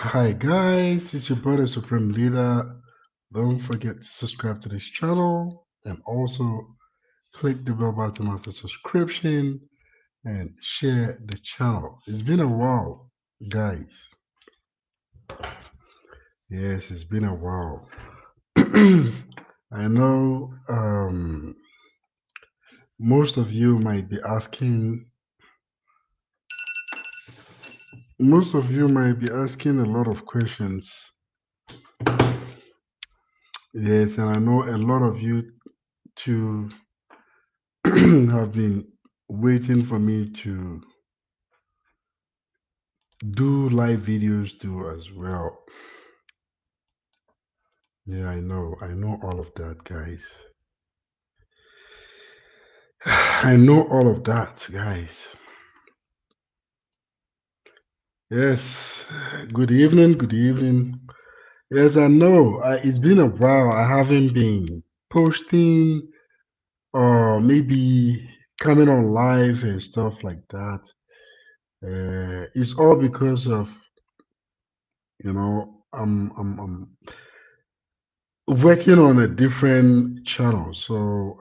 Hi guys, it's your brother Supreme Leader. Don't forget to subscribe to this channel and also click the bell button after subscription and share the channel. It's been a while, guys. Yes, it's been a while. I know most of you might be asking a lot of questions. Yes, and I know a lot of you too have been waiting for me to do live videos too as well. Yeah, I know all of that, guys. I know all of that, guys. Yes, good evening, good evening. Yes, I know. It's been a while. I haven't been posting or maybe coming on live and stuff like that. It's all because of, I'm working on a different channel. So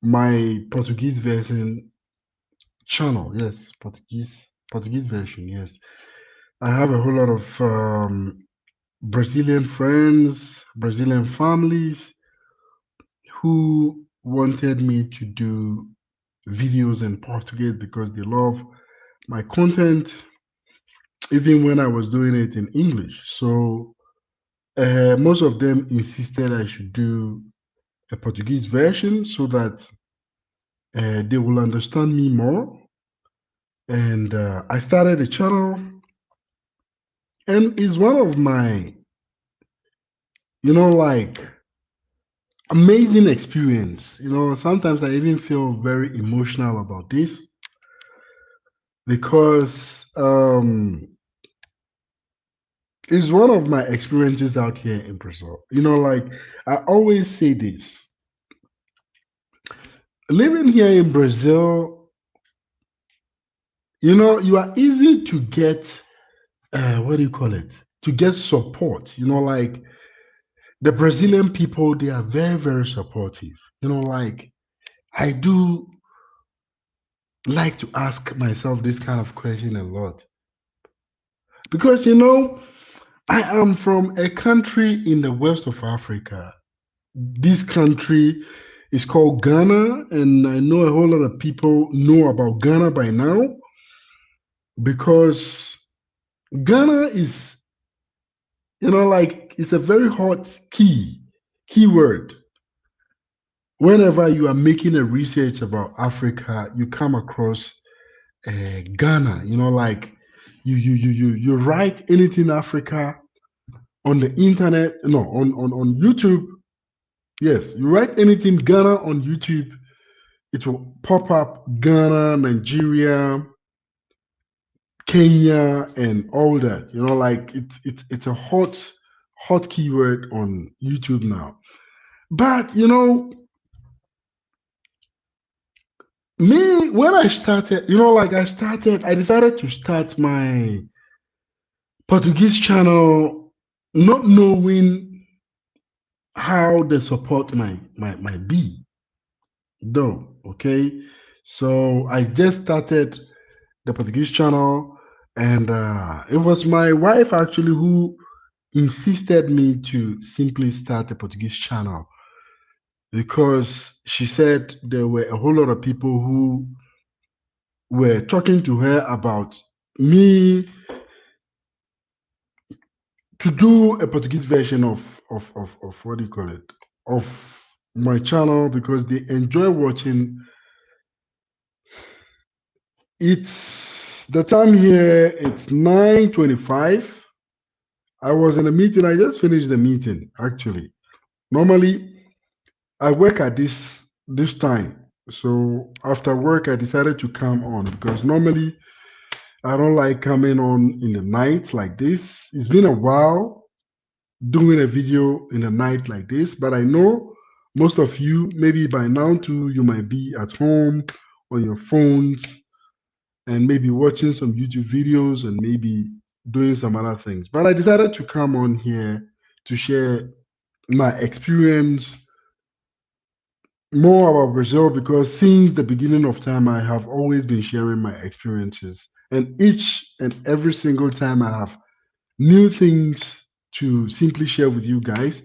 my Portuguese version channel, yes, Portuguese version, yes. I have a whole lot of Brazilian friends, Brazilian families who wanted me to do videos in Portuguese because they love my content, even when I was doing it in English. So most of them insisted I should do a Portuguese version so that they will understand me more. And I started a channel, and it's one of my, like amazing experience. Sometimes I even feel very emotional about this because it's one of my experiences out here in Brazil. Like I always say this, living here in Brazil, you are easy to get, what do you call it? To get support. Like the Brazilian people, they are very, very supportive. Like I do like to ask myself this kind of question a lot because I am from a country in the west of Africa. This country is called Ghana, and I know a whole lot of people know about Ghana by now because Ghana is, like it's a very hot keyword. Whenever you are making a research about Africa, you come across Ghana. Like you write anything Africa on the internet, no, on YouTube. Yes, you write anything Ghana on YouTube, it will pop up Ghana, Nigeria, Kenya, and all that. Like it's a hot keyword on YouTube now. But me when I started, I decided to start my Portuguese channel, not knowing how the support might be, though. Okay, so I just started the Portuguese channel, and it was my wife actually who insisted me to simply start a Portuguese channel because she said there were a whole lot of people who were talking to her about me to do a Portuguese version of what do you call it, of my channel because they enjoy watching. It's the time here, it's 9:25. I was in a meeting. I just finished the meeting actually. Normally, I work at this time. So after work, I decided to come on because normally I don't like coming on in the night like this. It's been a while doing a video in the night like this, but I know most of you, maybe by now too, you might be at home on your phones and maybe watching some YouTube videos and maybe doing some other things. But I decided to come on here to share my experience more about Brazil, because since the beginning of time, I have always been sharing my experiences. And each and every single time, I have new things to simply share with you guys.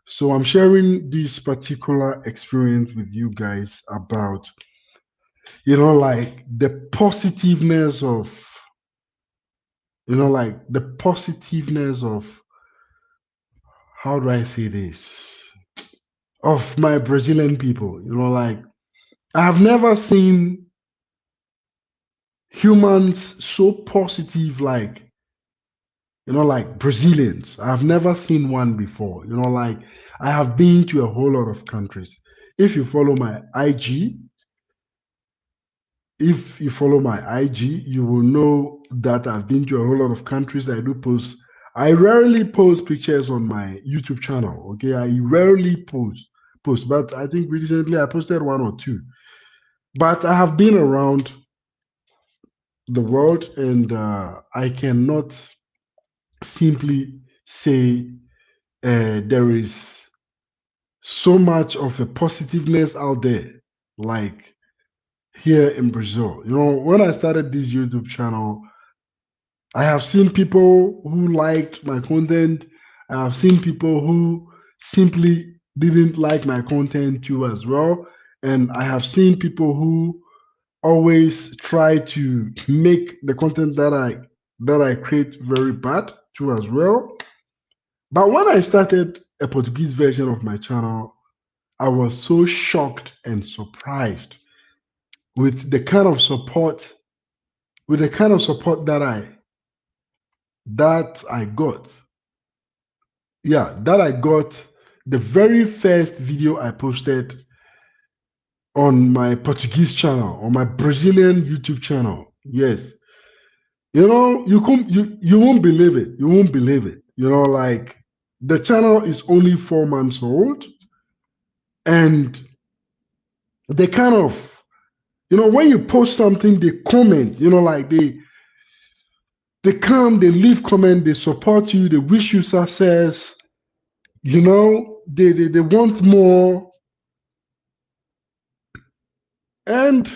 So I'm sharing this particular experience with you guys about, like the positiveness of, like the positiveness of, how do I say this? Of my Brazilian people. Like I have never seen humans so positive, like Brazilians. I've never seen one before. Like I have been to a whole lot of countries. If you follow my IG, if you follow my IG, you will know that I've been to a whole lot of countries. I do post. I rarely post pictures on my YouTube channel. Okay, I rarely post, but I think recently I posted one or two. But I have been around the world, and I cannot simply say there is so much of a positiveness out there like here in Brazil. When I started this YouTube channel, I have seen people who liked my content. I have seen people who simply didn't like my content too as well. And I have seen people who always try to make the content that I create very bad too as well. But when I started a Portuguese version of my channel, I was so shocked and surprised with the kind of support, that I got. Yeah, that I got the very first video I posted on my Portuguese channel, on my Brazilian YouTube channel. Yes. You won't believe it. You won't believe it. Like the channel is only 4 months old, and they kind of, when you post something, they comment, like they come, they leave comment, they support you, they wish you success, they want more. And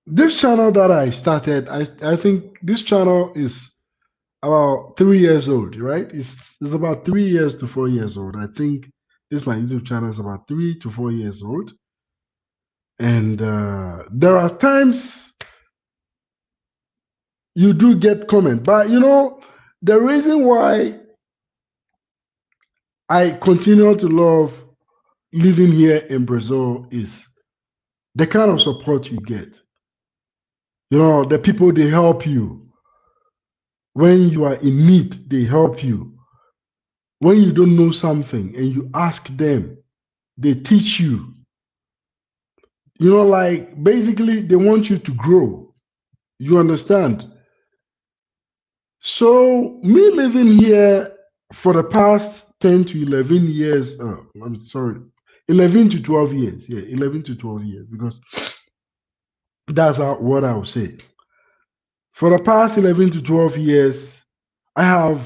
this channel that I started, I think this channel is about 3 years old, right? It's about 3 years to 4 years old. I think this my YouTube channel is about 3 to 4 years old. And there are times you do get comment, but the reason why I continue to love living here in Brazil is the kind of support you get. The people, they help you. When you are in need, they help you. When you don't know something and you ask them, they teach you. Like basically they want you to grow. You understand? So me living here for the past 10 to 11 years, I'm sorry, 11 to 12 years. Yeah, 11 to 12 years, because that's what I would say. For the past 11 to 12 years, I have,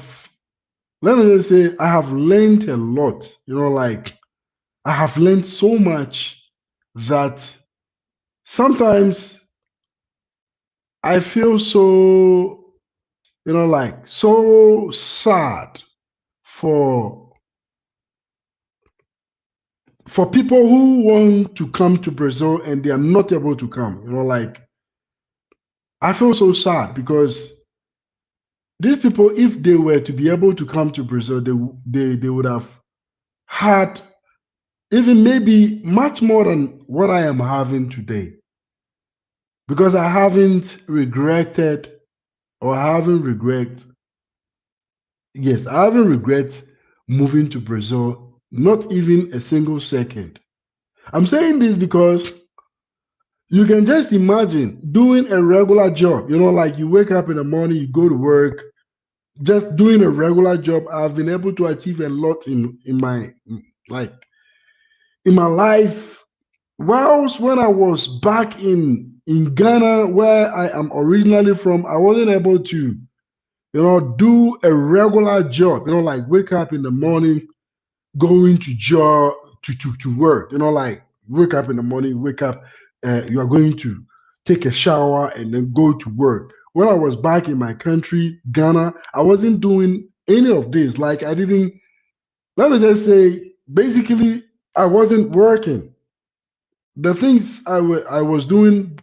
let me just say, I have learned a lot. Like I have learned so much that sometimes I feel so, like so sad for people who want to come to Brazil and they are not able to come. Like I feel so sad because these people, if they were to be able to come to Brazil, they would have had even maybe much more than what I am having today. Because I haven't regretted, or I haven't regret. Yes, I haven't regret moving to Brazil, not even a single second. I'm saying this because you can just imagine doing a regular job. Like you wake up in the morning, you go to work, just doing a regular job. I've been able to achieve a lot in my, like in my life. Whilst when I was back in Ghana, where I am originally from, I wasn't able to, do a regular job, like wake up in the morning, going to job to work, like wake up in the morning, wake up, you are going to take a shower and then go to work. When I was back in my country, Ghana, I wasn't doing any of this. Like I didn't, let me just say, basically, I wasn't working. The things I was doing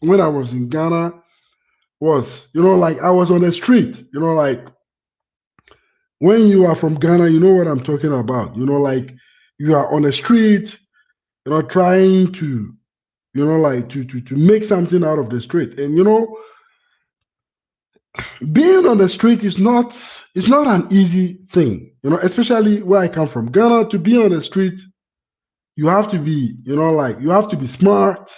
when I was in Ghana was, like I was on the street, like when you are from Ghana, you know what I'm talking about. Like you are on the street, trying to, like to make something out of the street. And being on the street is not, it's not an easy thing, especially where I come from. Ghana, to be on the street, you have to be, like you have to be smart.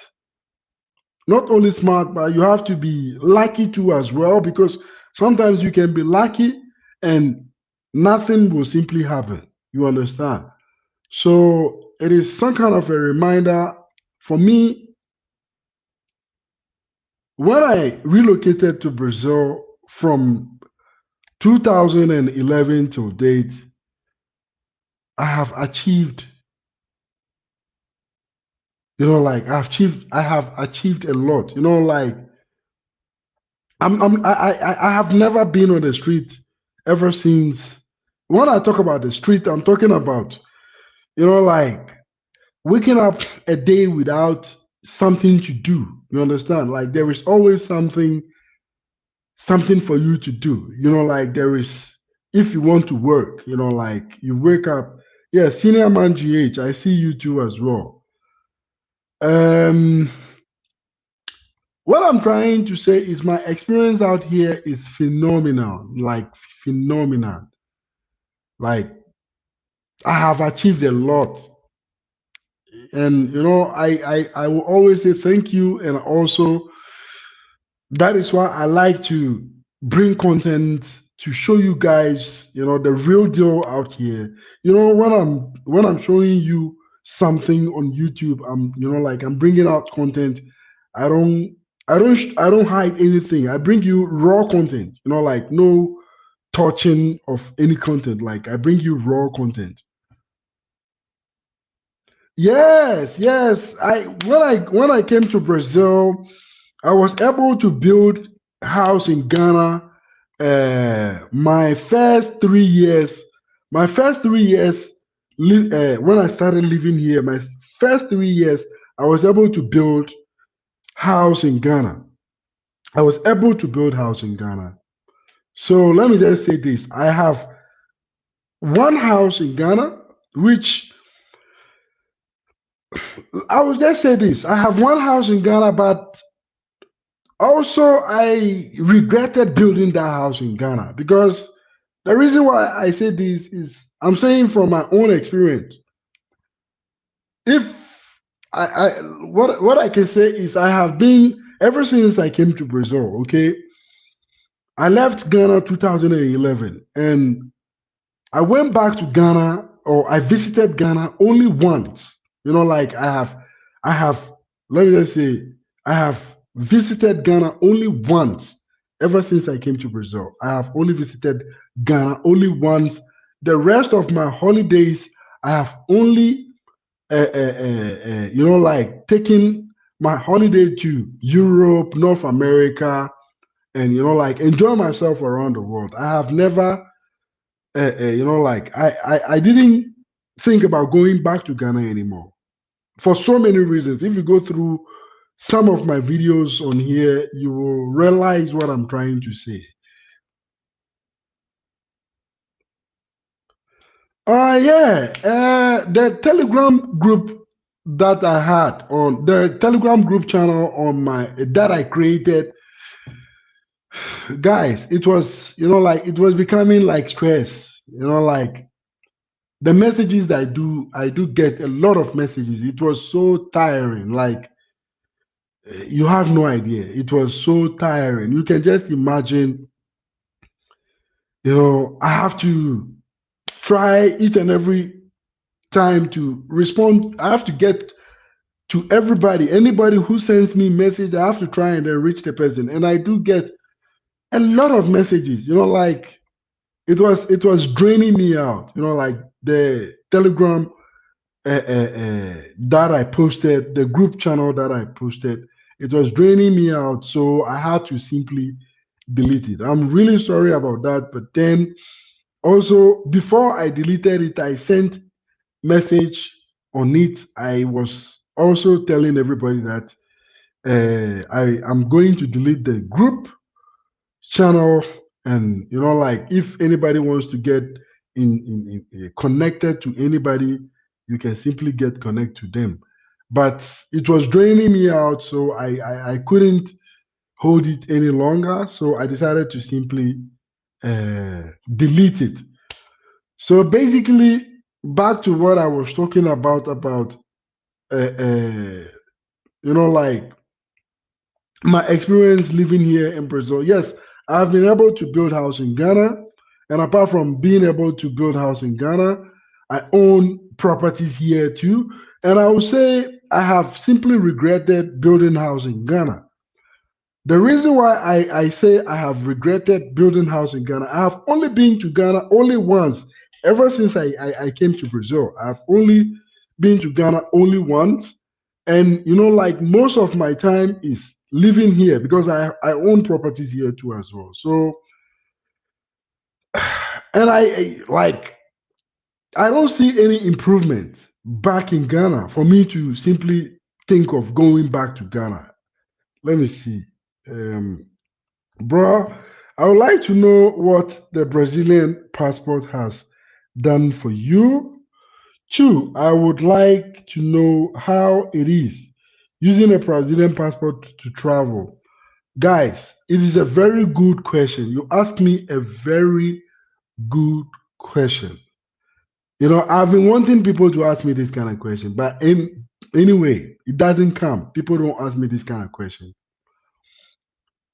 Not only smart, but you have to be lucky too as well, because sometimes you can be lucky and nothing will simply happen. You understand? So it is some kind of a reminder for me. When I relocated to Brazil from 2011 till date, I have achieved, like I have achieved a lot. Like I have never been on the street ever since. When I talk about the street, I'm talking about, like waking up a day without something to do. You understand? Like there is always something for you to do. Like there is, if you want to work, like you wake up. Yeah, senior man GH, I see you too as well. Um, what I'm trying to say is my experience out here is phenomenal, like phenomenal. Like I have achieved a lot, and I will always say thank you, and also that is why I like to bring content to show you guys, the real deal out here. When I'm showing you something on YouTube, I'm, like I'm bringing out content. I don't I don't hide anything. I bring you raw content. Like no touching of any content. Like I bring you raw content. Yes, yes. I when I came to Brazil, I was able to build house in Ghana. My first 3 years, when I started living here, my first 3 years, I was able to build house in Ghana. I was able to build house in Ghana. So let me just say this: I have one house in Ghana, which I will just say this: I have one house in Ghana, but also I regretted building that house in Ghana, because the reason why I say this is I'm saying from my own experience. If I what I can say is I have been ever since I came to Brazil. Okay, I left Ghana 2011, and I went back to Ghana, or I visited Ghana only once. Like I have, let me just say, I have visited Ghana only once ever since I came to Brazil. I have only visited Ghana only once. The rest of my holidays, I have only, like taken my holiday to Europe, North America, and, like enjoy myself around the world. I have never like I didn't think about going back to Ghana anymore for so many reasons. If you go through some of my videos on here, you will realize what I'm trying to say. Yeah, the Telegram group that I had on the Telegram group channel on my that I created, guys, it was, like it was becoming like stress. Like the messages that I do get a lot of messages. It was so tiring. Like you have no idea. It was so tiring. You can just imagine. I have to try each and every time to respond. I have to get to everybody. Anybody who sends me message, I have to try and then reach the person. And I do get a lot of messages, like it was draining me out, like the Telegram that I posted, the group channel that I posted, it was draining me out. So I had to simply delete it. I'm really sorry about that. But then also before I deleted it, I sent message on it. I was also telling everybody that I am going to delete the group channel, and like if anybody wants to get connected to anybody, you can simply get connect to them. But it was draining me out, so I couldn't hold it any longer, so I decided to simply delete it. So basically, back to what I was talking about like my experience living here in Brazil. Yes, I've been able to build house in Ghana, and apart from being able to build house in Ghana, I own properties here too. And I would say I have simply regretted building house in Ghana. The reason why I say I have regretted building house in Ghana, I have only been to Ghana only once ever since I came to Brazil. I've only been to Ghana only once. And like most of my time is living here because I own properties here too as well. So and I don't see any improvement back in Ghana for me to simply think of going back to Ghana. Let me see. Um, Bro, I would like to know what the Brazilian passport has done for you. Two, I would like to know how it is using a Brazilian passport to travel. Guys, it is a very good question. You asked me a very good question. I've been wanting people to ask me this kind of question, but anyway, it doesn't come. People don't ask me this kind of question.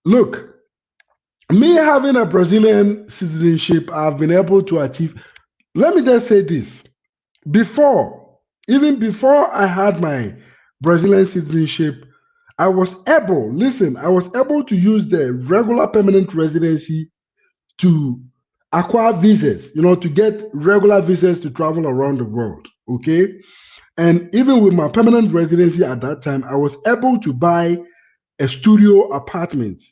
Look, me having a Brazilian citizenship, I've been able to achieve. Let me just say this. Even before I had my Brazilian citizenship, I was able to use the regular permanent residency to acquire visas, to get regular visas to travel around the world. Okay. And even with my permanent residency at that time, I was able to buy a studio apartment.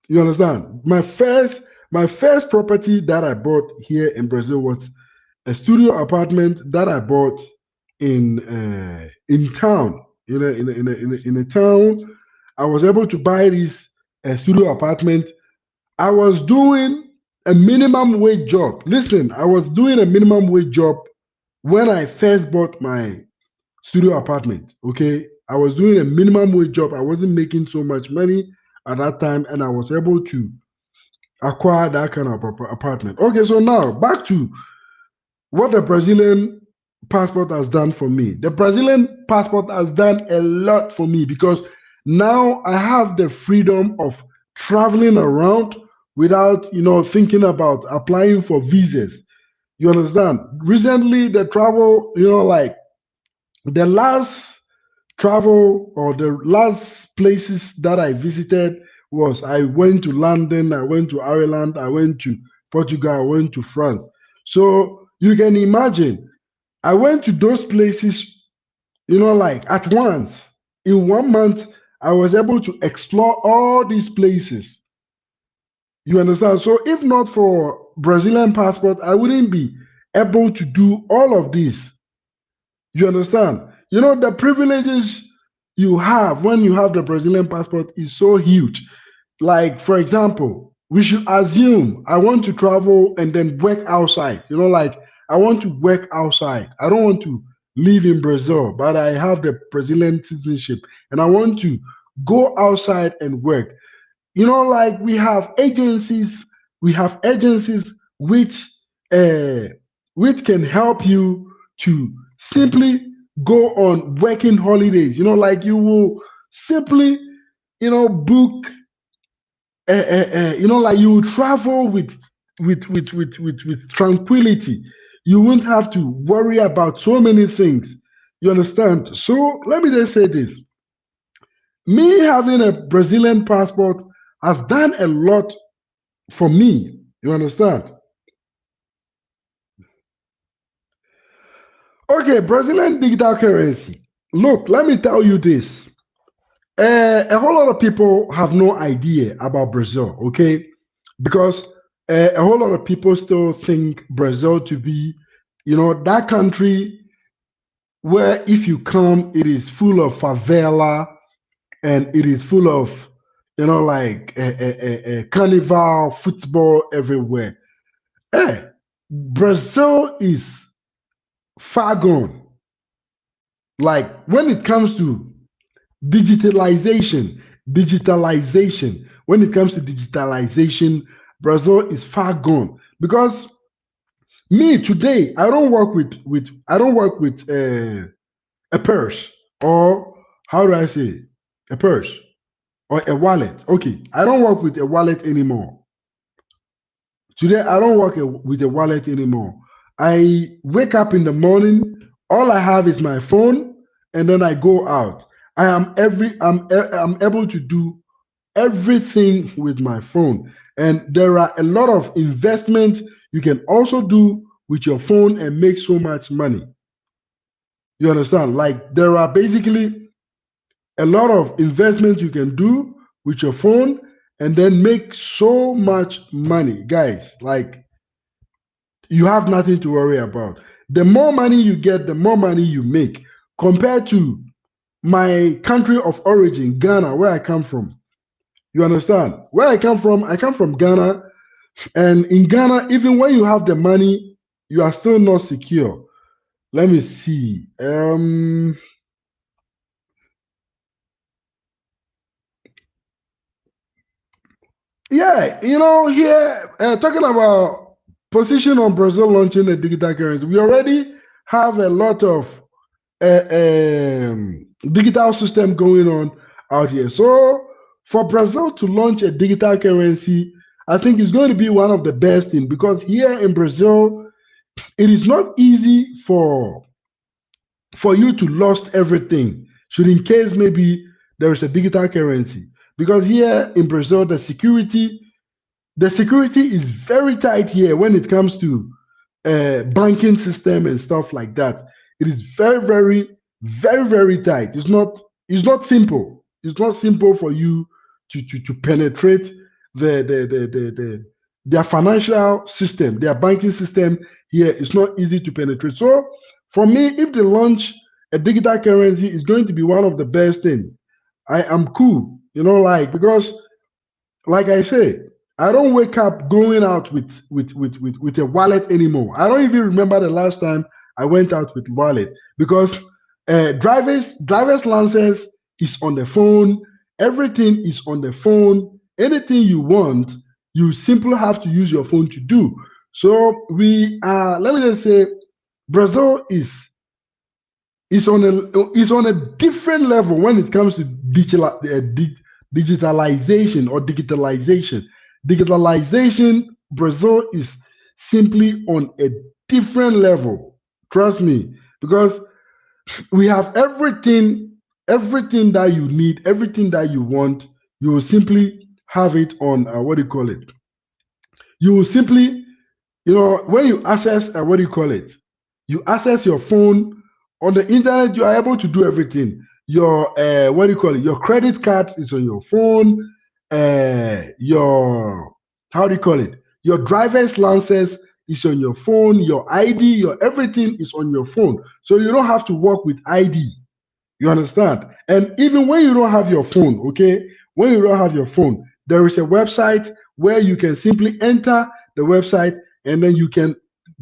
You understand? My first property that I bought here in Brazil was a studio apartment that I bought in town. In a town, I was able to buy this studio apartment. I was doing a minimum wage job. Listen, I was doing a minimum wage job when I first bought my studio apartment. Okay, I was doing a minimum wage job. I wasn't making so much money at that time, and I was able to acquire that kind of apartment. Okay, so now back to what the Brazilian passport has done for me. The Brazilian passport has done a lot for me because now I have the freedom of traveling around without, thinking about applying for visas. You understand? Recently, the travel, like the last travel or the last places that I visited was I went to London, I went to Ireland, I went to Portugal, I went to France. So you can imagine, I went to those places, like at once. In 1 month, I was able to explore all these places. You understand? So if not for Brazilian passport, I wouldn't be able to do all of this. You understand? The privileges you have when you have the Brazilian passport is so huge. Like, for example, we should assume I want to travel and then work outside. Like I want to work outside. I don't want to live in Brazil, but I have the Brazilian citizenship and I want to go outside and work. Like we have agencies uh which can help you to simply go on working holidays. Like you will simply book like you will travel with tranquility. You won't have to worry about so many things. You understand? So let me just say this. Me having a Brazilian passport has done a lot for me. You understand? Okay, Brazilian digital currency. Look, let me tell you this. A whole lot of people have no idea about Brazil, okay? Because a whole lot of people still think Brazil to be, that country where if you come, it is full of favela and it is full of, like carnival, football everywhere. Eh, Brazil is far gone. Like when it comes to digitalization, when it comes to digitalization, Brazil is far gone. Because me today, I don't work with a purse, or how do I say, a purse or a wallet. Okay, I don't work with a wallet anymore. Today, I don't work with a wallet anymore. I wake up in the morning, all I have is my phone, and then I go out. I'm able to do everything with my phone. And there are a lot of investments you can also do with your phone and make so much money. You understand? Like there are basically a lot of investments you can do with your phone and then make so much money. Guys, like you have nothing to worry about. The more money you get, the more money you make compared to my country of origin, Ghana, where I come from. You understand? Where I come from Ghana. And in Ghana, even when you have the money, you are still not secure. Let me see. Yeah, here talking about position on Brazil launching a digital currency, we already have a lot of digital system going on out here. So for Brazil to launch a digital currency, I think it's going to be one of the best thing because here in Brazil, it is not easy for you to lost everything should in case maybe there is a digital currency because here in Brazil the security is very tight here when it comes to banking system and stuff like that. It is very, very, very, very tight. It's not simple. It's not simple for you to penetrate their financial system, their banking system here. It's not easy to penetrate. So for me, if they launch a digital currency, it's going to be one of the best thing. I am cool, like because like I say, I don't wake up going out with a wallet anymore. I don't even remember the last time I went out with wallet because driver's license is on the phone. Everything is on the phone. Anything you want, you simply have to use your phone to do. So we are. Let me just say, Brazil is on a different level when it comes to digitalization or digitalization. Digitalization, Brazil is simply on a different level. Trust me, because we have everything that you need, everything that you want. You will simply have it on what do you call it? You will simply when you access what do you call it, you access your phone on the internet, you are able to do everything. Your what do you call it, your credit card is on your phone. Your how do you call it, your driver's license is on your phone. Your ID, your everything is on your phone, so you don't have to work with ID. You understand? And even when you don't have your phone, okay, when you don't have your phone, there is a website where you can simply enter the website and then you can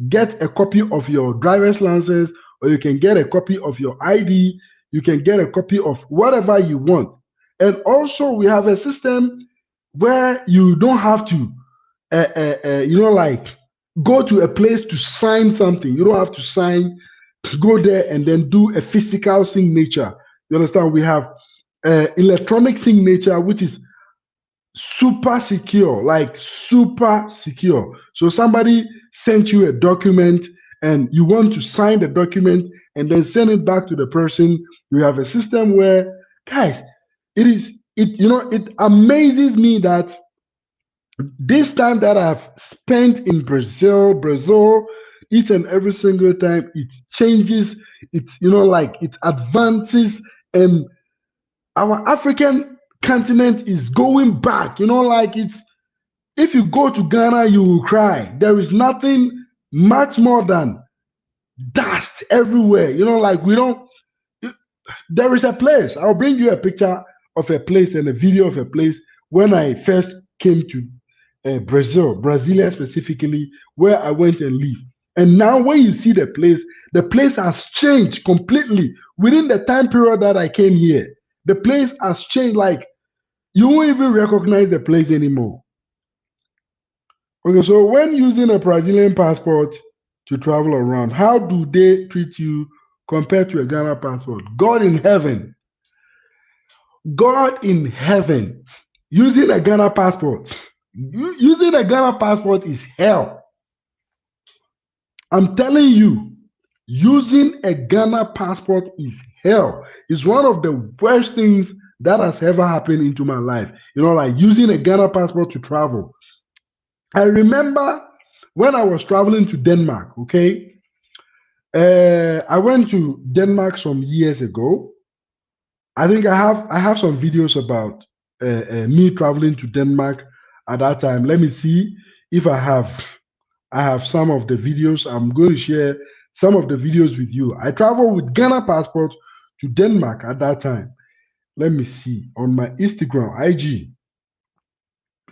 get a copy of your driver's license or you can get a copy of your ID. You can get a copy of whatever you want. And also, we have a system where you don't have to, like go to a place to sign something. You don't have to sign, go there and then do a physical signature. You understand? We have electronic signature, which is super secure, like super secure. So somebody sent you a document and you want to sign the document and then send it back to the person. You have a system where, guys, it amazes me that this time that I've spent in Brazil, each and every single time it changes, it advances, and our African continent is going back. If you go to Ghana, you will cry. There is nothing much more than dust everywhere. We don't. There is a place. I'll bring you a picture of a place and a video of a place when I first came to Brasilia specifically, where I went and lived. And now, when you see the place has changed completely within the time period that I came here. The place has changed. Like, you won't even recognize the place anymore. Okay, so when using a Brazilian passport to travel around, how do they treat you compared to a Ghana passport? God in heaven, using a Ghana passport, using a Ghana passport is hell. I'm telling you, using a Ghana passport is hell. It's one of the worst things that has ever happened into my life. Like using a Ghana passport to travel. I remember when I was traveling to Denmark, okay? I went to Denmark some years ago. I think I have some videos about me traveling to Denmark at that time. Let me see if I have some of the videos. I'm going to share some of the videos with you. I traveled with Ghana passport to Denmark at that time. Let me see on my Instagram, IG.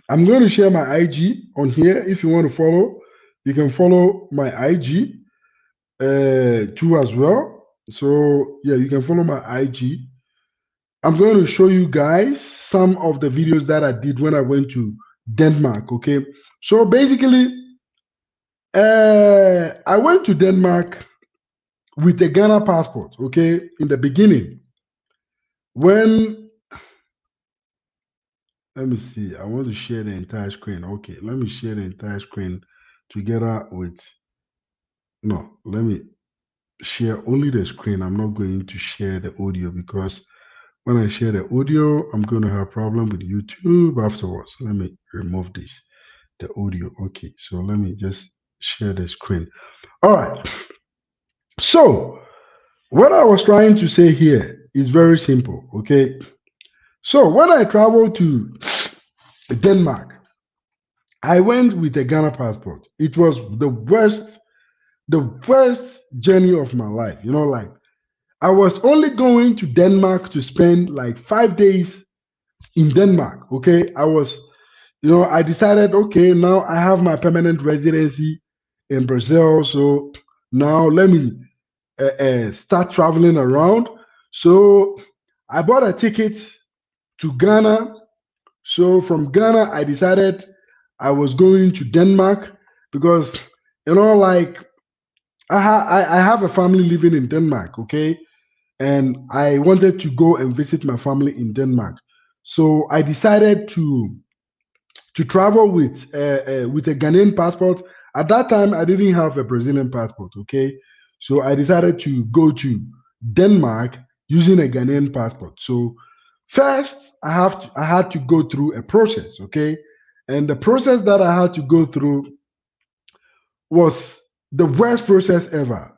I'm going to share my IG on here. If you want to follow, you can follow my IG too as well. So yeah, you can follow my IG. I'm going to show you guys some of the videos that I did when I went to Denmark. Okay, so basically, I went to Denmark with a Ghana passport. Okay, in the beginning, let me see. I want to share the entire screen. Okay, let me share the entire screen together with. No, let me share only the screen. I'm not going to share the audio because when I share the audio, I'm going to have a problem with YouTube afterwards. Let me remove this, the audio. Okay, so let me just share the screen. All right. So what I was trying to say here is very simple. Okay. So when I traveled to Denmark, I went with a Ghana passport. It was the worst journey of my life. Like I was only going to Denmark to spend like 5 days in Denmark. Okay. I decided, okay, now I have my permanent residency in Brazil. So now let me start traveling around. So I bought a ticket to Ghana. So from Ghana, I decided I was going to Denmark because, like I have a family living in Denmark, okay? And I wanted to go and visit my family in Denmark. So I decided to travel with a Ghanaian passport. At that time, I didn't have a Brazilian passport, okay? So I decided to go to Denmark using a Ghanaian passport. So first, I had to go through a process, okay? And the process that I had to go through was the worst process ever.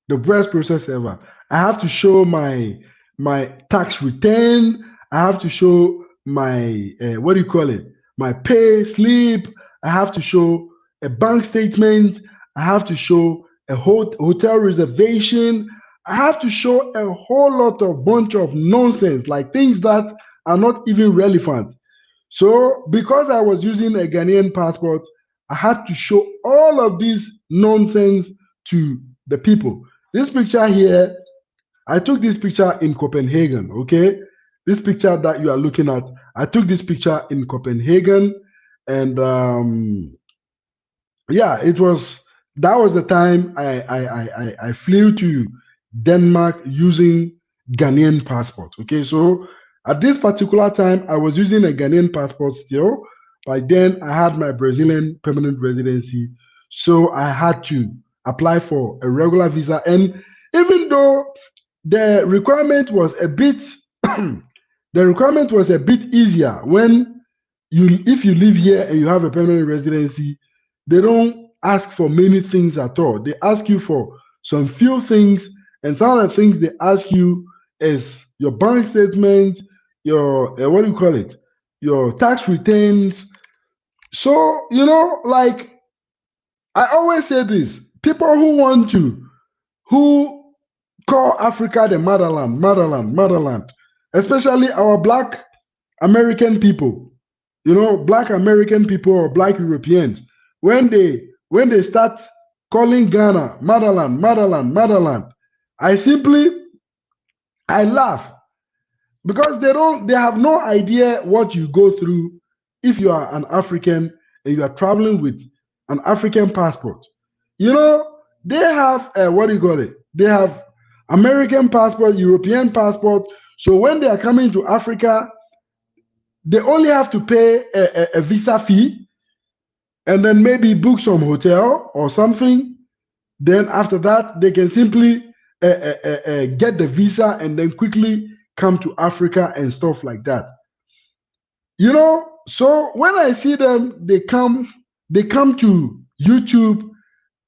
The worst process ever. I have to show my tax return. I have to show my what do you call it? My pay slip. I have to show a bank statement. I have to show a hotel reservation. I have to show a whole lot of bunch of nonsense, like things that are not even relevant. So because I was using a Ghanaian passport, I had to show all of this nonsense to the people. This picture here, I took this picture in Copenhagen, okay? This picture that you are looking at, I took this picture in Copenhagen, and yeah, that was the time I flew to Denmark using Ghanaian passport. Okay, so at this particular time, I was using a Ghanaian passport still. By then, I had my Brazilian permanent residency, so I had to apply for a regular visa. And even though the requirement was a bit the requirement was a bit easier when if you live here and you have a permanent residency, they don't ask for many things at all. They ask you for some few things, and some of the things they ask you is your bank statement, your what do you call it, your tax returns. So like I always say this: people who call Africa the motherland, motherland, motherland, especially our Black American people, Black American people or Black Europeans, when they start calling Ghana motherland, motherland, motherland, I laugh because they have no idea what you go through if you are an African and you are traveling with an African passport. They have what do you call it? They have American passport, European passport. So when they are coming to Africa, they only have to pay a visa fee and then maybe book some hotel or something. Then after that, they can simply get the visa and then quickly come to Africa and stuff like that. So when I see them, they come to YouTube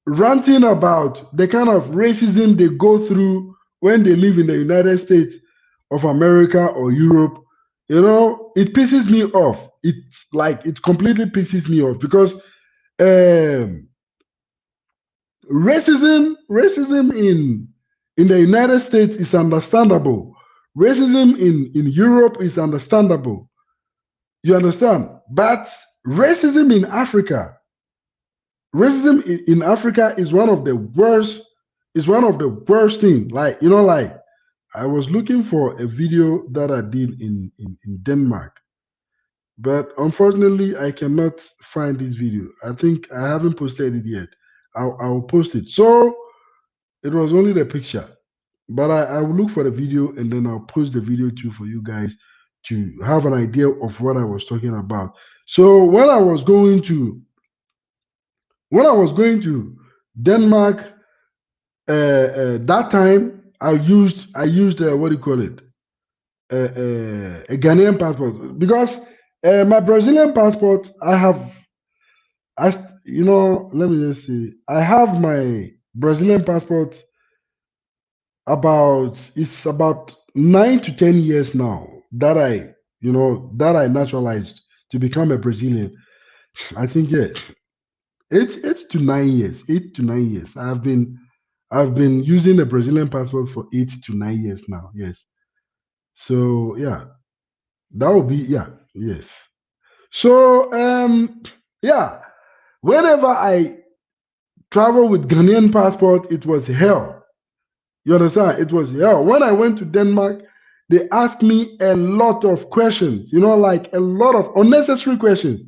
ranting about the kind of racism they go through when they live in the United States of America or Europe. It pisses me off. It completely pisses me off because racism in the United States is understandable. Racism in Europe is understandable. You understand? But racism in Africa, is one of the worst. Is one of the worst things. Like I was looking for a video that I did in Denmark, but unfortunately I cannot find this video. I think I haven't posted it yet. I'll post it. So it was only the picture, but I will look for the video and then I'll post the video too for you guys to have an idea of what I was talking about. So when I was going to Denmark, that time I used what do you call it, a Ghanaian passport because my Brazilian passport let me just see, I have my Brazilian passport it's about 9 to 10 years now that I naturalized to become a Brazilian. I think it's 8 to 9 years. 8 to 9 years. I've been using a Brazilian passport for 8 to 9 years now. Yes. So yeah, that would be yes. So yeah, whenever I travel with Ghanaian passport, it was hell. You understand? It was hell. When I went to Denmark, they asked me a lot of questions. Like a lot of unnecessary questions.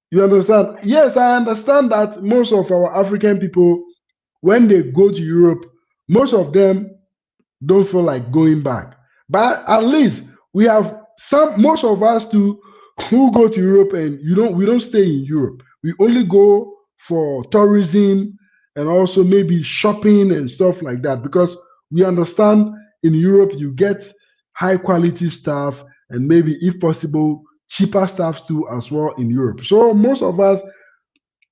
You understand? Yes, I understand that most of our African people, when they go to Europe, most of them don't feel like going back. But at least we have most of us too, who go to Europe and we don't stay in Europe. We only go for tourism and also maybe shopping and stuff like that because we understand in Europe you get high quality stuff and maybe if possible cheaper stuff too as well in Europe. So most of us,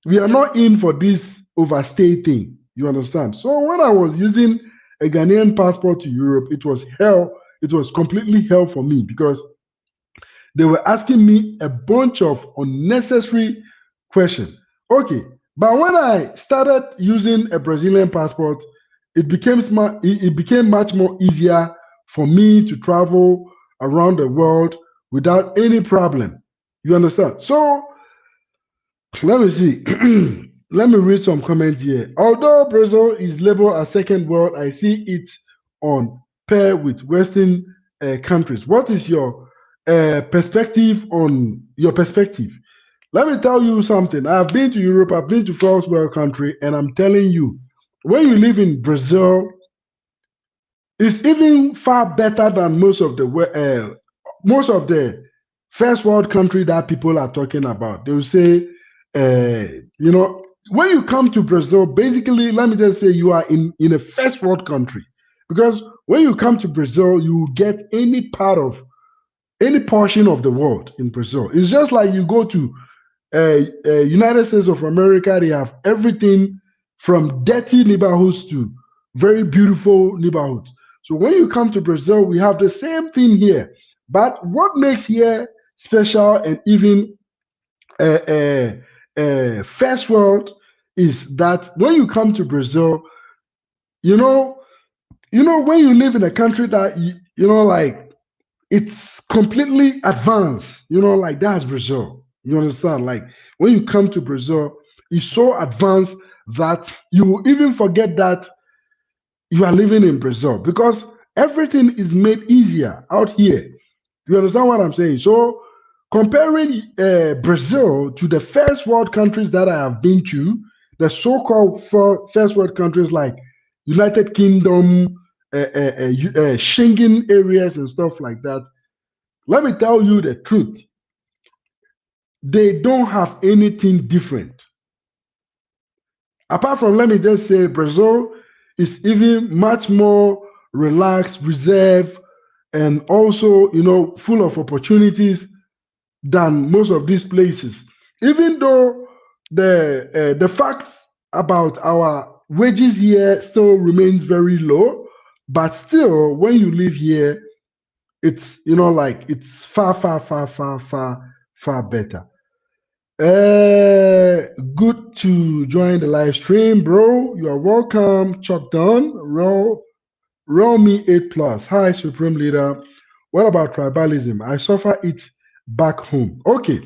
we are not in for this overstay thing. You understand? So when I was using a Ghanaian passport to Europe, it was hell. It was completely hell for me because they were asking me a bunch of unnecessary questions. Okay, but when I started using a Brazilian passport, it became much more easier for me to travel around the world without any problem. You understand? So let me see. Let me read some comments here. Although Brazil is labeled as second world, I see it on par with Western countries. What is your perspective on your perspective? Let me tell you something. I've been to Europe, I've been to first world country, and I'm telling you, when you live in Brazil, it's even far better than most of the first world country that people are talking about. They will say, when you come to Brazil, basically, let me just say you are in a first world country. Because when you come to Brazil, you get any portion of the world in Brazil. It's just like you go to United States of America. They have everything from dirty neighborhoods to very beautiful neighborhoods. So when you come to Brazil, we have the same thing here. But what makes here special and even first world is that when you come to Brazil, you know, when you live in a country that like it's completely advanced, like that's Brazil. You understand? Like when you come to Brazil, it's so advanced that you will even forget that you are living in Brazil because everything is made easier out here. You understand what I'm saying? So comparing Brazil to the first world countries that I have been to, the so-called first world countries like United Kingdom, Schengen areas and stuff like that, let me tell you the truth. They don't have anything different. Apart from, let me just say, Brazil is even much more relaxed, reserved, and also, full of opportunities than most of these places. Even though the facts about our wages here still remains very low, but still, when you live here, it's like it's far, far, far, far, far, far better. Good to join the live stream, bro. You are welcome. Chuck Dunn, roll me 8 plus. Hi, Supreme Leader. What about tribalism? I suffer it back home. Okay,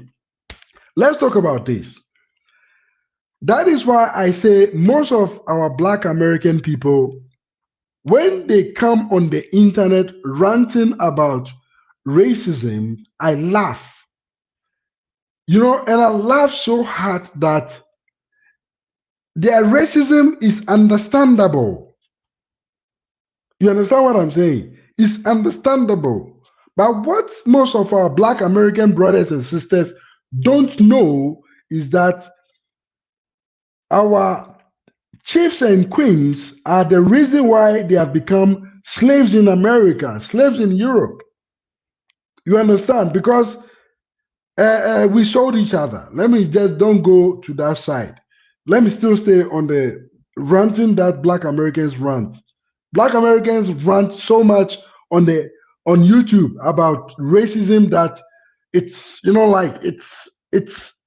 let's talk about this. That is why I say most of our Black American people, when they come on the internet ranting about racism, I laugh. And I laugh so hard that their racism is understandable. You understand what I'm saying? It's understandable. But what most of our Black American brothers and sisters don't know is that our chiefs and queens are the reason why they have become slaves in America, slaves in Europe. You understand? Because we sold each other. Let me just don't go to that side. Let me still stay on the ranting that Black Americans rant. Black Americans rant so much on YouTube about racism that it's like it's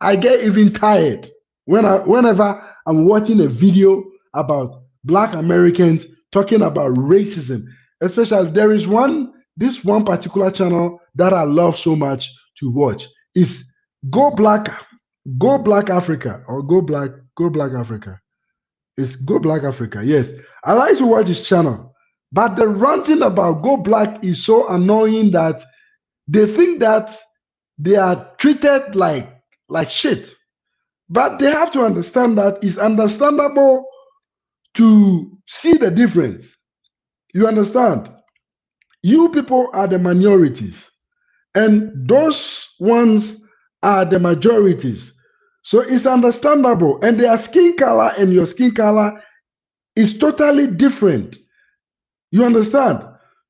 I get even tired whenever I'm watching a video about Black Americans talking about racism. Especially there is this one particular channel that I love so much to watch is Go Black, Go Black Africa or Go Black Africa. It's Go Black Africa. Yes, I like to watch his channel, but the ranting about Go Black is so annoying that they think that they are treated like shit. But they have to understand that it's understandable to see the difference. You understand? You people are the minorities, and those ones are the majorities. So it's understandable. And their skin color and your skin color is totally different. You understand?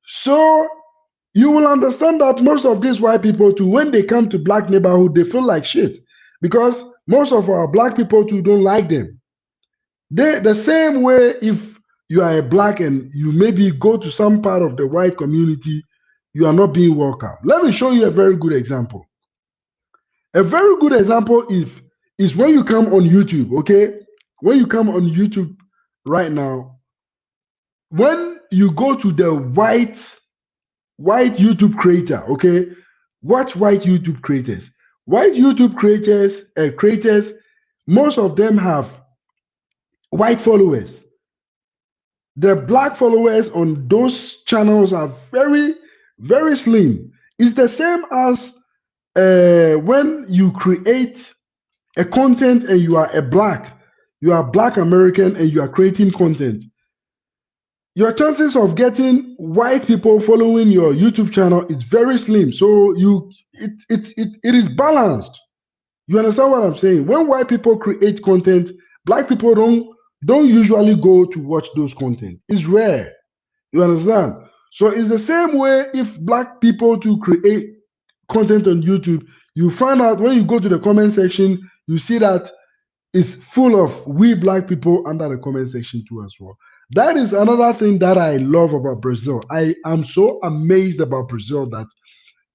So you will understand that most of these white people too, when they come to black neighborhood, they feel like shit because most of our black people too don't like them. The same way if you are a black and you maybe go to some part of the white community, you are not being welcome. Let me show you a very good example. A very good example is when you come on YouTube, okay? When you come on YouTube right now, when you go to the white YouTube creator, okay? Watch white YouTube creators. White YouTube creators, most of them have white followers. The black followers on those channels are very, very slim. It's the same as when you create a content and you are black American and you are creating content. Your chances of getting white people following your YouTube channel is very slim. So it is balanced. You understand what I'm saying? When white people create content, black people don't usually go to watch those content. It's rare. You understand? So it's the same way if black people to create content on YouTube, you find out when you go to the comment section, you see that it's full of we black people under the comment section too as well. That is another thing that I love about Brazil. I am so amazed about Brazil that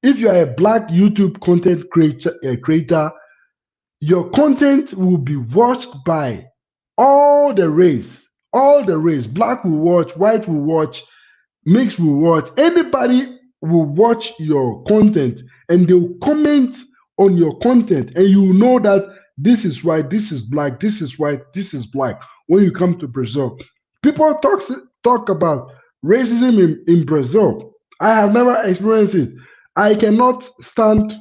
if you are a black YouTube content creator, your content will be watched by all the race, all the race. Black will watch, white will watch, mixed will watch. Anybody will watch your content and they'll comment on your content, and you know that this is white, this is black, this is white, this is black. When you come to Brazil, people talk about racism in Brazil. I have never experienced it. I cannot stand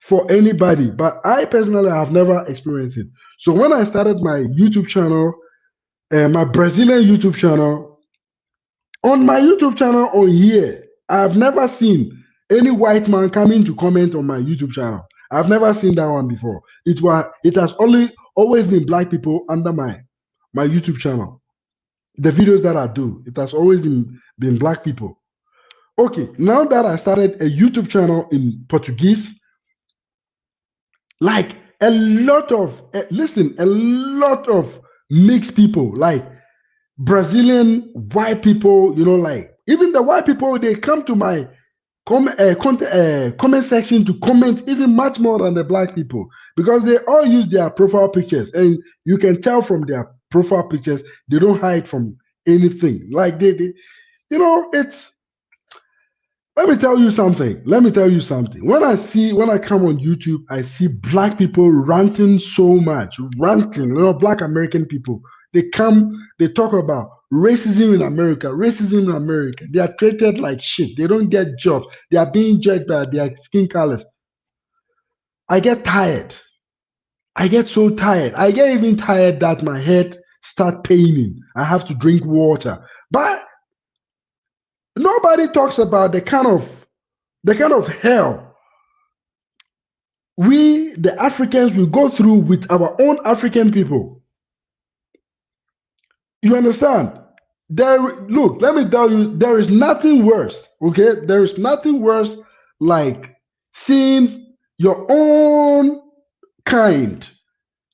for anybody, but I personally have never experienced it. So when I started my YouTube channel, my Brazilian YouTube channel, on my YouTube channel on here, I've never seen any white man coming to comment on my YouTube channel. I've never seen that one before. It has only always been black people under my YouTube channel. The videos that I do, it has always been black people. Okay, now that I started a YouTube channel in Portuguese, like a lot of mixed people, like Brazilian white people, like even the white people, they come to my comment section to comment even much more than the black people, because they all use their profile pictures, and you can tell from their profile pictures they don't hide from anything. Like they it's let me tell you something. Let me tell you something. When I come on YouTube, I see black people ranting so much, ranting. Black American people. They come, they talk about racism in America, racism in America. They are treated like shit. They don't get jobs. They are being judged by their skin colors. I get tired. I get so tired. I get even tired that my head start paining. I have to drink water. But nobody talks about the kind of hell we, the Africans, will go through with our own African people. You understand? Look, let me tell you, there is nothing worse, okay? There is nothing worse like seeing your own kind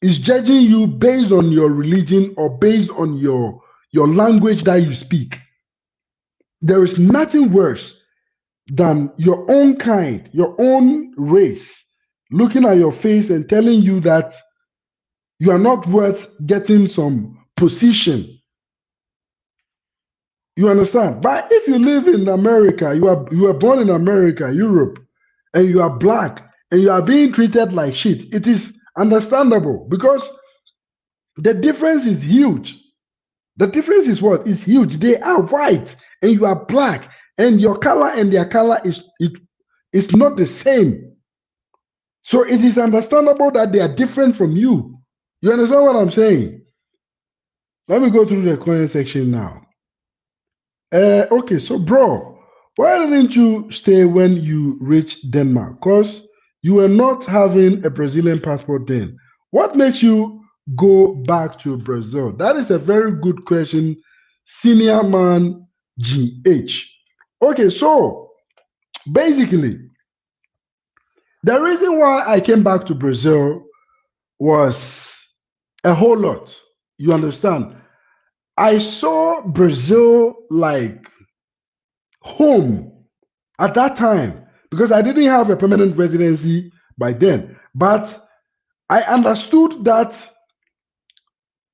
is judging you based on your religion or based on your language that you speak. There is nothing worse than your own kind, your own race, looking at your face and telling you that you are not worth getting some position. You understand? But if you live in America, you are born in America, Europe, and you are black and you are being treated like shit, it is understandable, because the difference is huge. The difference is what? It's huge. They are white and you are black, and your color and their color is not the same. So it is understandable that they are different from you. You understand what I'm saying? Let me go through the comment section now. Okay, so bro, why didn't you stay when you reached Denmark? Because you were not having a Brazilian passport then. What makes you go back to Brazil? That is a very good question, Senior Man GH. Okay, so basically, the reason why I came back to Brazil was a whole lot. You understand? I saw Brazil like home at that time, because I didn't have a permanent residency by then. But I understood that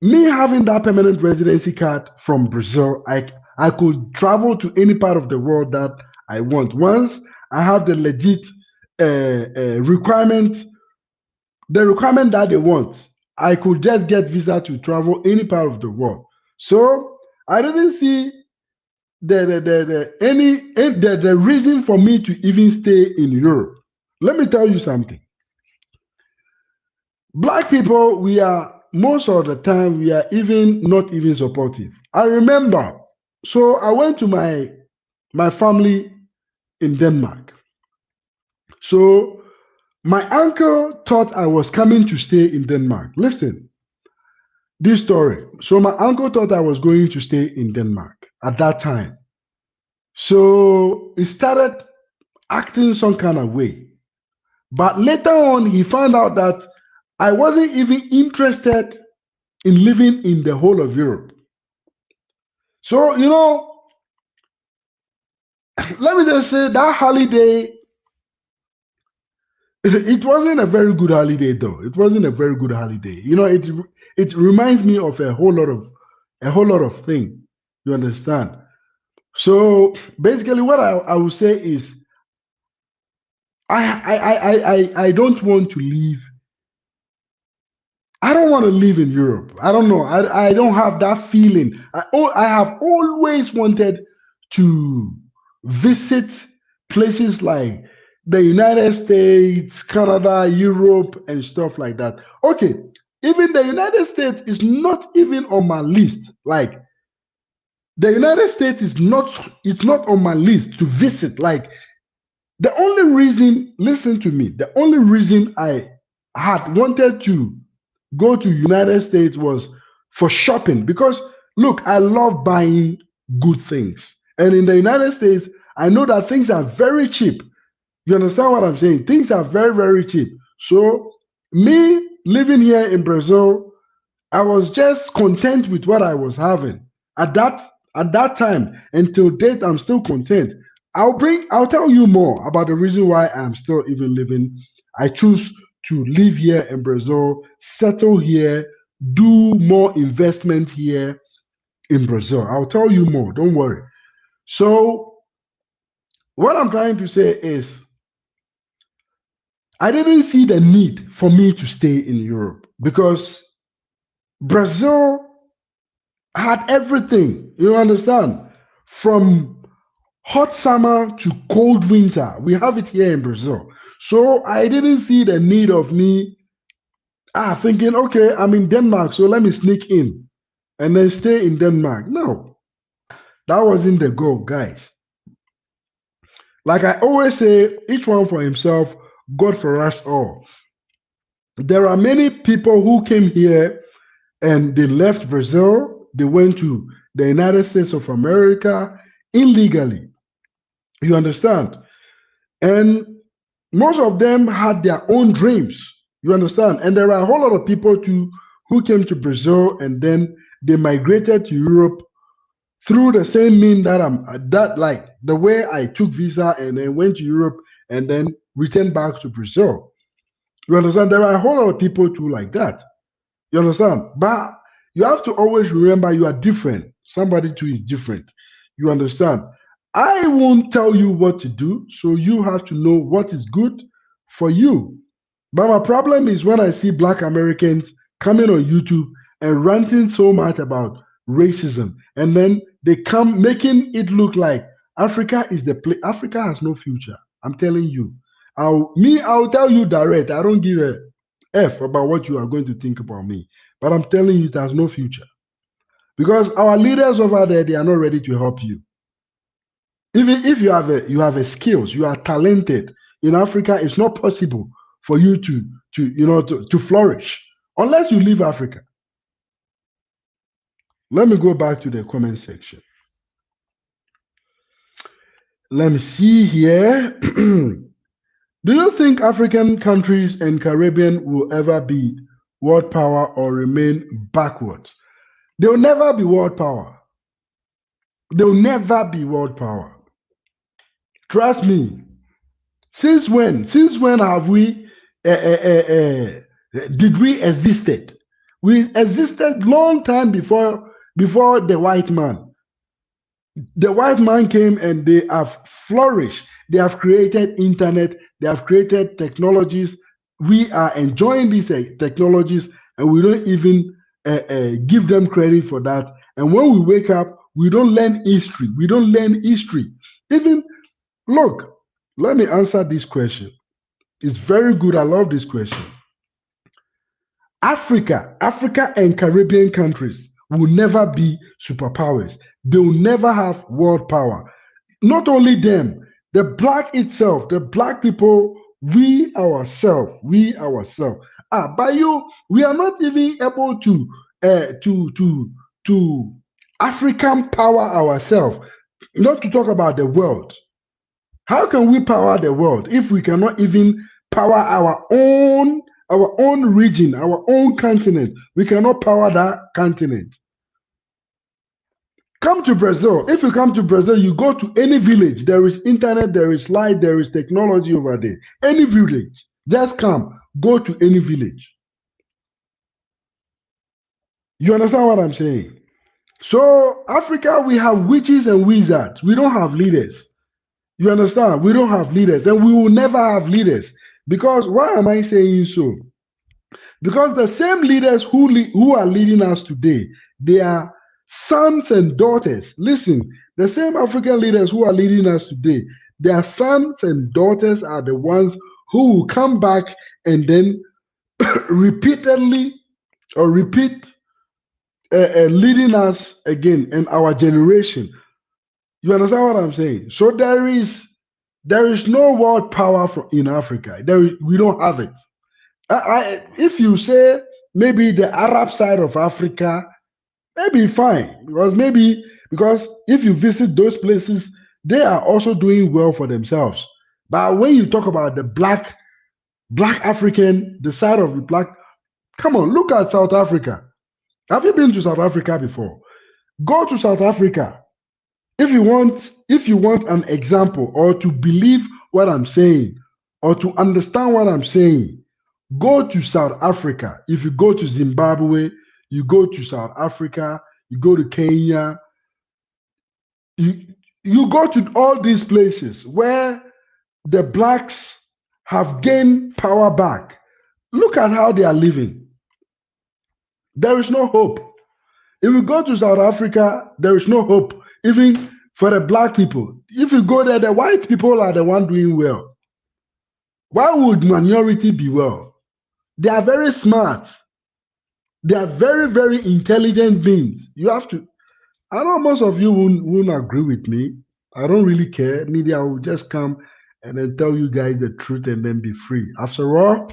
me having that permanent residency card from Brazil, I could travel to any part of the world that I want. Once I have the legit requirement, the requirement that they want, I could just get visa to travel any part of the world. So I didn't see the reason for me to even stay in Europe. Let me tell you something. Black people, we are most of the time we are even not even supportive. I remember, so I went to my family in Denmark. So my uncle thought I was coming to stay in Denmark. Listen, this story. So my uncle thought I was going to stay in Denmark at that time. So he started acting some kind of way. But later on, he found out that I wasn't even interested in living in the whole of Europe. So, let me just say that holiday, it wasn't a very good holiday though. It wasn't a very good holiday. It reminds me of a whole lot of things. You understand? So basically, what I would say is I don't want to leave. I don't want to live in Europe. I don't know. I don't have that feeling. I have always wanted to visit places like the United States, Canada, Europe, and stuff like that. Okay, even the United States is not even on my list. Like the United States is not. It's not on my list to visit. Like the only reason, listen to me. The only reason I had wanted to go to United States was for shopping because look, I love buying good things. And in the United States, I know that things are very cheap. You understand what I'm saying? Things are very, very cheap. So me living here in Brazil, I was just content with what I was having at that time. Until date, I'm still content. I'll tell you more about the reason why I'm still even living. I choose to live here in Brazil, settle here, do more investment here in Brazil. I'll tell you more. Don't worry. So what I'm trying to say is I didn't see the need for me to stay in Europe because Brazil had everything. You understand? From hot summer to cold winter. We have it here in Brazil. So I didn't see the need of me thinking, okay, I'm in Denmark, so let me sneak in and then stay in Denmark. No, that wasn't the goal, guys. Like I always say, each one for himself, God for us all. There are many people who came here and they left Brazil, they went to the United States of America illegally. You understand? And most of them had their own dreams. You understand? And there are a whole lot of people too who came to Brazil and then they migrated to Europe through the same mean that like the way I took visa and then went to Europe and then returned back to Brazil. You understand? There are a whole lot of people too like that. You understand? But you have to always remember you are different. Somebody too is different. You understand? I won't tell you what to do, so you have to know what is good for you. But my problem is when I see Black Americans coming on YouTube and ranting so much about racism, and then they come making it look like Africa is the place. Africa has no future. I'm telling you. I'll tell you direct. I don't give a F about what you are going to think about me. But I'm telling you, it has no future. Because our leaders over there, they are not ready to help you. Even if you have a skills, you are talented in Africa, it's not possible for you to flourish unless you leave Africa. Let me go back to the comment section. Let me see here. Do you think African countries and Caribbean will ever be world power or remain backwards? They'll never be world power. They'll never be world power. Trust me. Since when? Since when have we did we existed? We existed long time before the white man. The white man came and they have flourished. They have created internet. They have created technologies. We are enjoying these technologies, and we don't even give them credit for that. And when we wake up, we don't learn history. We don't learn history. Even look, let me answer this question. It's very good. I love this question. Africa and Caribbean countries will never be superpowers. They will never have world power. Not only them, the black itself, the black people, we ourselves. By you, we are not even able to African power ourselves. Not to talk about the world. How can we power the world if we cannot even power our own region, our own continent? We cannot power that continent. Come to Brazil. If you come to Brazil, you go to any village, there is internet, there is light, there is technology over there. Any village, just come, go to any village. You understand what I'm saying? So, Africa, we have witches and wizards. We don't have leaders. You understand? We don't have leaders, and we will never have leaders. Because why am I saying so? Because the same leaders who are leading us today, they are sons and daughters. Listen, the same African leaders who are leading us today, their sons and daughters are the ones who will come back and then repeatedly or repeat leading us again in our generation. You understand what I'm saying? So there is no world power in Africa. We don't have it. If you say maybe the Arab side of Africa, maybe fine because if you visit those places, they are also doing well for themselves. But when you talk about the black African, the side of the black, come on, look at South Africa. Have you been to South Africa before? Go to South Africa. If you want an example or to believe what I'm saying or to understand what I'm saying, go to South Africa. If you go to Zimbabwe, you go to South Africa, you go to Kenya, you you go to all these places where the blacks have gained power back. Look at how they are living. There is no hope. If you go to South Africa, there is no hope, even for the black people. If you go there, the white people are the one doing well. Why would minority be well? They are very smart. They are very, very intelligent beings. You have to. I know most of you won't agree with me. I don't really care. Maybe I will just come and then tell you guys the truth and then be free. After all,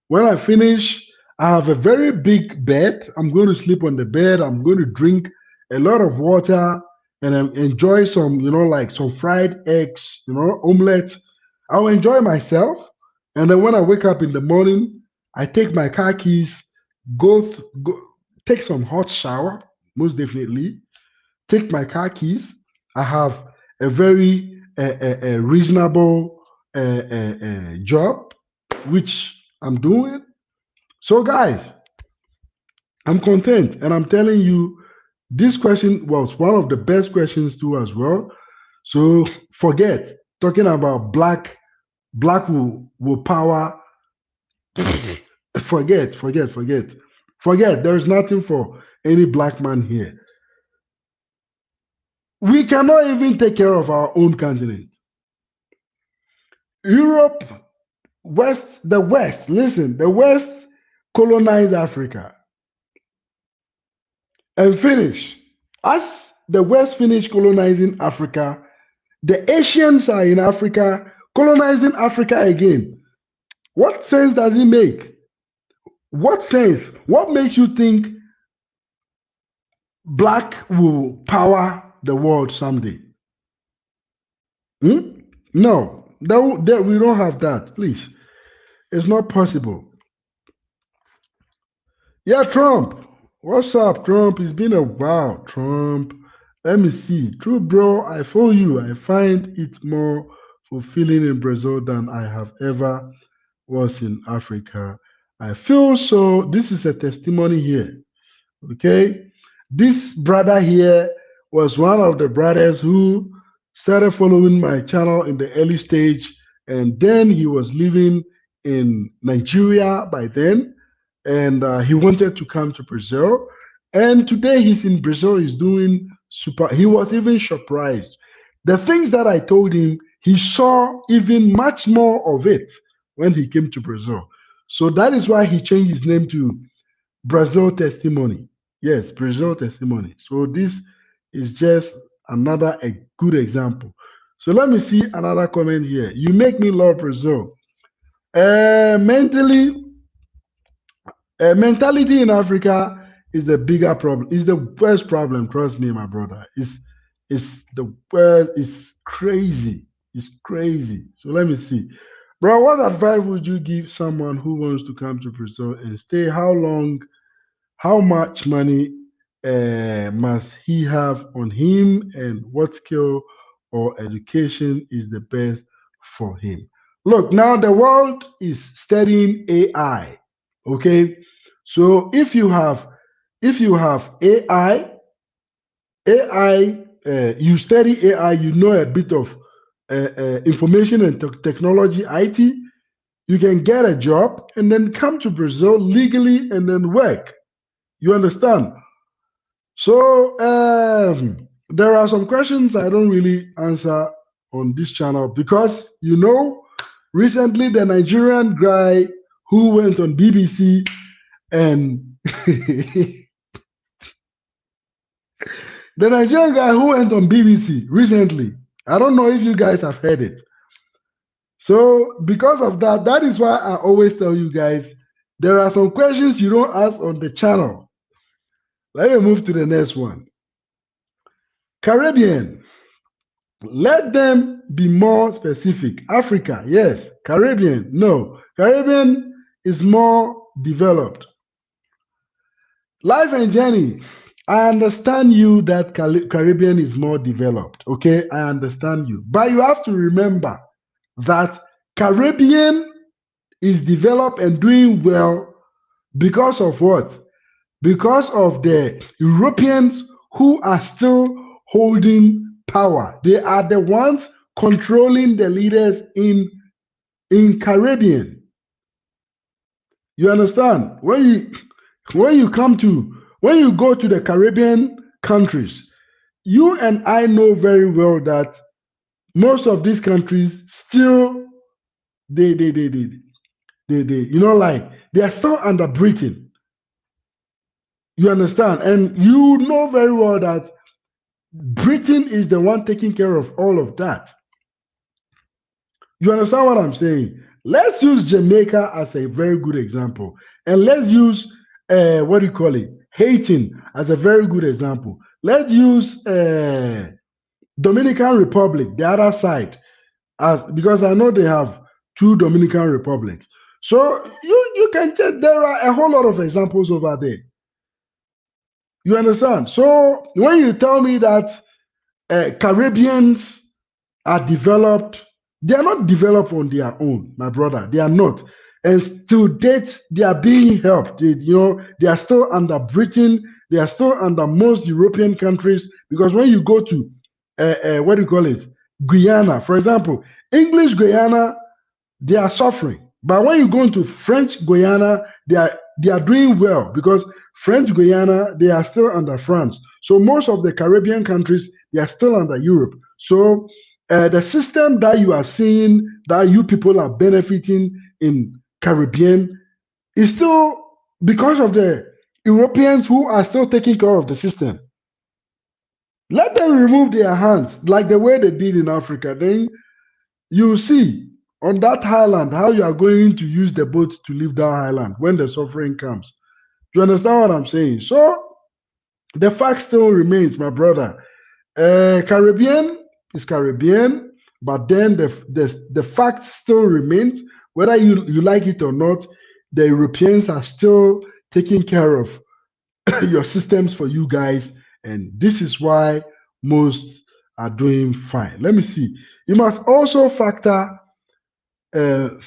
when I finish, I have a very big bed. I'm going to sleep on the bed. I'm going to drink a lot of water and enjoy some, like some fried eggs, omelette. I'll enjoy myself. And then when I wake up in the morning, I take my car keys, go take some hot shower, most definitely. Take my car keys. I have a very reasonable job, which I'm doing. So, guys, I'm content, and I'm telling you, this question was one of the best questions too, as well. So, forget talking about black will power. Forget. There is nothing for any black man here. We cannot even take care of our own continent. Europe, the West, listen, the West colonized Africa and finish. As the West finished colonizing Africa, the Asians are in Africa colonizing Africa again. What sense does it make? What sense? What makes you think black will power the world someday? No, we don't have that. Please, it's not possible. Yeah, Trump. What's up, Trump? It's been a while, Trump. Let me see. True, bro. I follow you. I find it more fulfilling in Brazil than I have ever was in Africa. I feel so. This is a testimony here. Okay. This brother here was one of the brothers who started following my channel in the early stage, and then he was living in Nigeria by then, and he wanted to come to Brazil. And today he's in Brazil. He's doing super. He was even surprised. The things that I told him, he saw even much more of it when he came to Brazil. So that is why he changed his name to Brazil Testimony. Yes, Brazil Testimony. So this is just another a good example. So let me see another comment here. You make me love Brazil. Mentality in Africa is the bigger problem. Is the worst problem. Trust me, my brother. the world is crazy. It's crazy. So let me see. Bro, what advice would you give someone who wants to come to Brazil and stay? How long, how much money must he have on him, and what skill or education is the best for him? Look, now the world is studying AI. Okay, so if you have AI, you study AI, you know a bit of information and technology, IT, you can get a job and then come to Brazil legally and then work. You understand? So there are some questions I don't really answer on this channel because recently the Nigerian guy who went on BBC and the Nigerian guy who went on BBC recently, I don't know if you guys have heard it. So because of that, that is why I always tell you guys there are some questions you don't ask on the channel. Let me move to the next one. Caribbean. Let them be more specific. Africa, yes. Caribbean, no. Caribbean is more developed. Life and journey. I understand you that Caribbean is more developed. Okay, I understand you. But you have to remember that Caribbean is developed and doing well because of what? Because of the Europeans who are still holding power. They are the ones controlling the leaders in Caribbean. You understand? When you go to the Caribbean countries, you and I know very well that most of these countries still they are still under Britain. You understand? And you know very well that Britain is the one taking care of all of that. You understand what I'm saying? Let's use Jamaica as a very good example. And let's use, what do you call it? Haiti as a very good example. Let's use Dominican Republic, the other side, because I know they have two Dominican Republics. So you can check, there are a whole lot of examples over there. You understand? So when you tell me that Caribbeans are developed, they are not developed on their own, my brother. They are not. And to date, they are being helped. They are still under Britain. They are still under most European countries because when you go to what do you call it, Guyana, for example, English Guyana, they are suffering. But when you go into French Guyana, they are doing well because French Guyana, they are still under France. So most of the Caribbean countries, they are still under Europe. So the system that you are seeing, that you people are benefiting in Caribbean, is still because of the Europeans who are still taking care of the system. Let them remove their hands like the way they did in Africa. Then you see on that highland how you are going to use the boat to leave that island when the suffering comes. Do you understand what I'm saying? So the fact still remains, my brother. Caribbean is Caribbean, but then the fact still remains, whether you like it or not, the Europeans are still taking care of your systems for you guys, and this is why most are doing fine. Let me see. You must also factor in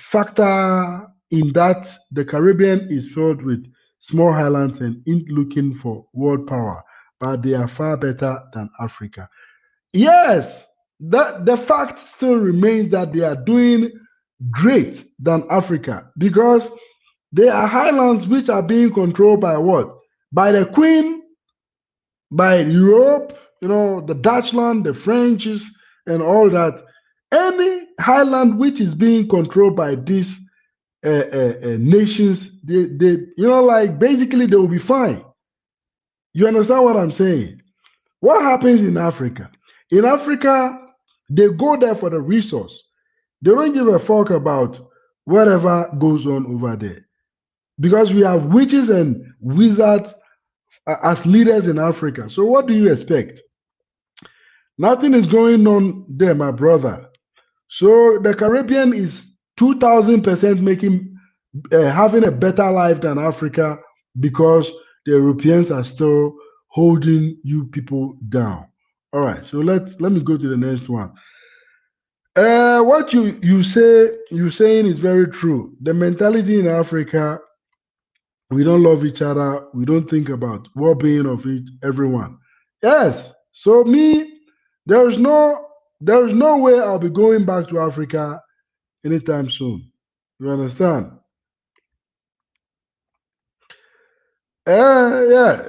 that the Caribbean is filled with small islands and ain't looking for world power, but they are far better than Africa. Yes, the fact still remains that they are doing great than Africa because they are highlands which are being controlled by what? By the Queen, by Europe, the Dutchland, the Frenches, and all that. Any highland which is being controlled by these nations, basically they will be fine. You understand what I'm saying? What happens in Africa? In Africa, they go there for the resource. They don't give a fuck about whatever goes on over there. Because we have witches and wizards as leaders in Africa. So what do you expect? Nothing is going on there, my brother. So the Caribbean is 2,000% making having a better life than Africa because the Europeans are still holding you people down. All right, so let me go to the next one. What you saying is very true. The mentality in Africa, we don't love each other. We don't think about well-being of everyone. Yes. So me, there's no there's no way I'll be going back to Africa anytime soon. You understand? Yeah.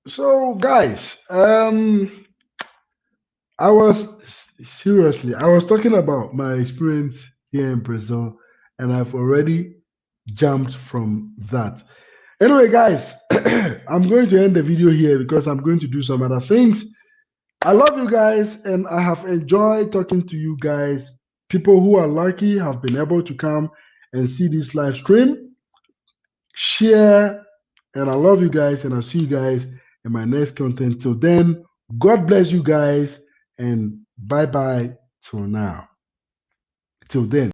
So guys, I was talking about my experience here in Brazil, and I've already jumped from that. Anyway, guys, I'm going to end the video here because I'm going to do some other things. I love you guys, and I have enjoyed talking to you guys. People who are lucky have been able to come and see this live stream, share, and I love you guys, and I'll see you guys in my next content. Till then, God bless you guys, and bye bye till now. Till then.